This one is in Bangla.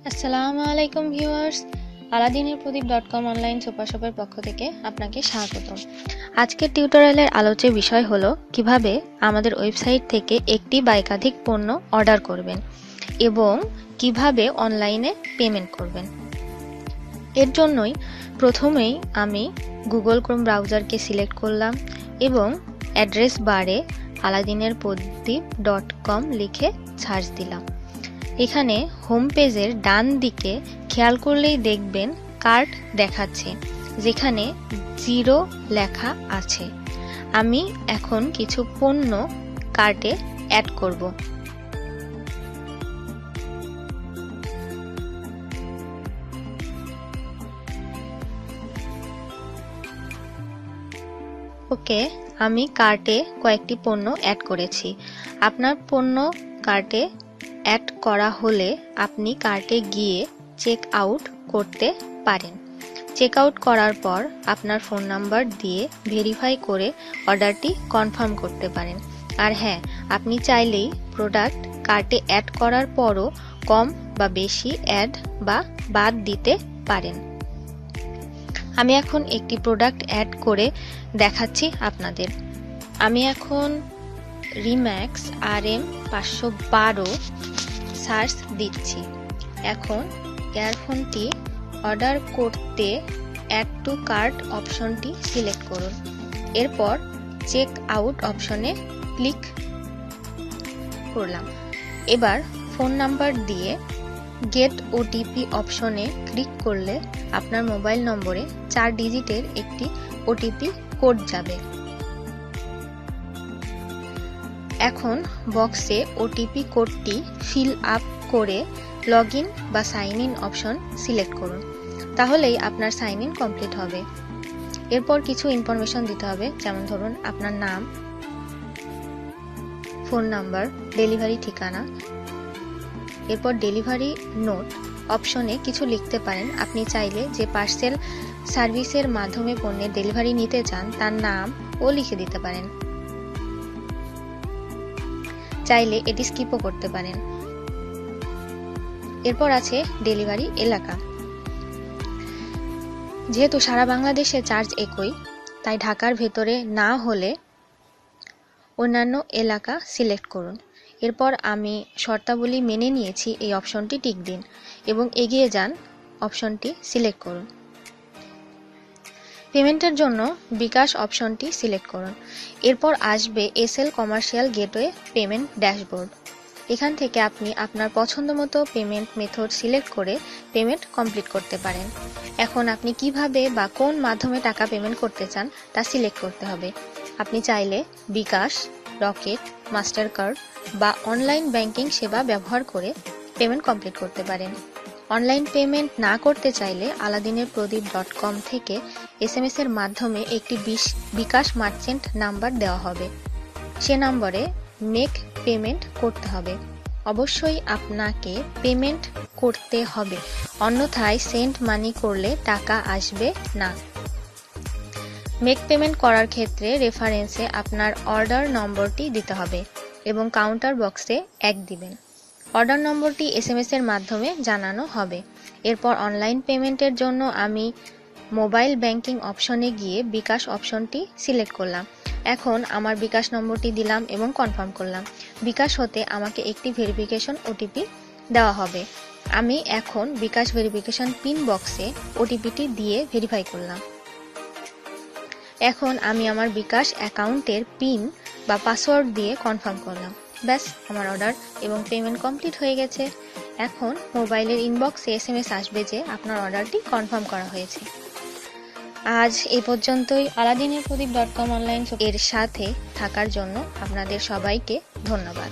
আসসালামু আলাইকুম ভিউয়ার্স, aladdinirprodip.com অনলাইন সুপার শপের পক্ষ থেকে আপনাকে স্বাগতম। আজকের টিউটোরিয়ালের আলোচ্য বিষয় হলো কিভাবে আমাদের ওয়েবসাইট থেকে একটি বা একাধিক পণ্য অর্ডার করবেন এবং কিভাবে অনলাইনে পেমেন্ট করবেন। এর জন্যই প্রথমেই আমি গুগল ক্রোম ব্রাউজারকে সিলেক্ট করলাম এবং অ্যাড্রেস বারে aladdinirprodip.com লিখে সার্চ দিলাম। এখানে হোম পেজের ডান দিকে খেয়াল করলেই দেখবেন কার্ট দেখাচ্ছে, যেখানে 0 লেখা আছে। আমি এখন কিছু পণ্য কার্টে অ্যাড করব। ওকে, আমি কার্টে কয়েকটি পণ্য অ্যাড করেছি। আপনার পণ্য কার্টে অ্যাড করা হলে আপনি কার্টে গিয়ে চেক আউট করতে পারেন। চেক আউট করার পর আপনার ফোন নাম্বার দিয়ে ভেরিফাই করে অর্ডারটি কনফার্ম করতে পারেন। আর হ্যাঁ, আপনি চাইলেই প্রোডাক্ট কার্টে অ্যাড করার পরও কম বা বেশি অ্যাড বা বাদ দিতে পারেন। আমি এখন একটি প্রোডাক্ট অ্যাড করে দেখাচ্ছি আপনাদের। আমি এখন রিম্যাক্স RM512 সার্চ দিচ্ছি। এখন ইয়ারফোনটি অর্ডার করতে অ্যাড টু কার্ট অপশনটি সিলেক্ট করুন। এরপর চেক আউট অপশনে ক্লিক করলাম। এবার ফোন নাম্বার দিয়ে গেট ওটিপি অপশনে ক্লিক করলে আপনার মোবাইল নম্বরে 4 ডিজিটের একটি ওটিপি কোড যাবে। এখন বক্সে ওটিপি কোডটি ফিল আপ করে লগইন বা সাইন ইন অপশন সিলেক্ট করুন। তাহলেই আপনার সাইন ইন কমপ্লিট হবে। এরপর কিছু ইনফরমেশন দিতে হবে, যেমন ধরুন আপনার নাম, ফোন নাম্বার, ডেলিভারি ঠিকানা। এরপর ডেলিভারি নোট অপশনে কিছু লিখতে পারেন। আপনি চাইলে যে পার্সেল সার্ভিসের মাধ্যমে পণ্যের ডেলিভারি নিতে চান তার নাম ও লিখে দিতে পারেন। চাইলে এটি স্কিপও করতে পারেন। এরপর আছে ডেলিভারি এলাকা। যেহেতু সারা বাংলাদেশে চার্জ একই, তাই ঢাকার ভেতরে না হলে অন্যান্য এলাকা সিলেক্ট করুন। এরপর আমি শর্তাবলী মেনে নিয়েছি এই অপশনটি টিক দিন এবং এগিয়ে যান অপশনটি সিলেক্ট করুন। পেমেন্টের জন্য বিকাশ অপশনটি সিলেক্ট করুন। এরপর আসবে SL commercial gateway payment dashboard. এখান থেকে আপনি আপনার পছন্দমতো পেমেন্ট মেথড সিলেক্ট করে পেমেন্ট কমপ্লিট করতে পারেন। এখন আপনি কিভাবে বা কোন মাধ্যমে টাকা পেমেন্ট করতে চান তা সিলেক্ট করতে হবে। আপনি চাইলে বিকাশ, রকেট, মাস্টার কার্ড বা অনলাইন ব্যাংকিং সেবা ব্যবহার করে পেমেন্ট কমপ্লিট করতে পারেন। অনলাইন পেমেন্ট না করতে চাইলে aladdinirprodip.com থেকে SMS এর মাধ্যমে একটি বিকাশ মার্চেন্ট নাম্বার দেওয়া হবে। সে নম্বরে মেক পেমেন্ট করতে হবে। অবশ্যই আপনাকে পেমেন্ট করতে হবে, অন্যথায় সেন্ড মানি করলে টাকা আসবে না। মেক পেমেন্ট করার ক্ষেত্রে রেফারেন্সে আপনার অর্ডার নম্বরটি দিতে হবে এবং কাউন্টার বক্সে 1 দিবেন। অর্ডার নম্বরটি SMS এর মাধ্যমে জানানো হবে। এরপর অনলাইন পেমেন্টের জন্য আমি মোবাইল ব্যাংকিং অপশনে গিয়ে বিকাশ অপশনটি সিলেক্ট করলাম। এখন আমার বিকাশ নম্বরটি দিলাম এবং কনফার্ম করলাম। বিকাশ হতে আমাকে একটি ভেরিফিকেশন ওটিপি দেওয়া হবে। আমি এখন বিকাশ ভেরিফিকেশন পিন বক্সে ওটিপিটি দিয়ে ভেরিফাই করলাম। এখন আমি আমার বিকাশ অ্যাকাউন্টের পিন বা পাসওয়ার্ড দিয়ে কনফার্ম করলাম। ব্যাস, আমার অর্ডার এবং পেমেন্ট কমপ্লিট হয়ে গেছে। এখন মোবাইলের ইনবক্সে SMS আসবে যে আপনার অর্ডারটি কনফার্ম করা হয়েছে। আজ এই পর্যন্তই। aladdinirprodip.com অনলাইন এর সাথে থাকার জন্য আপনাদের সবাইকে ধন্যবাদ।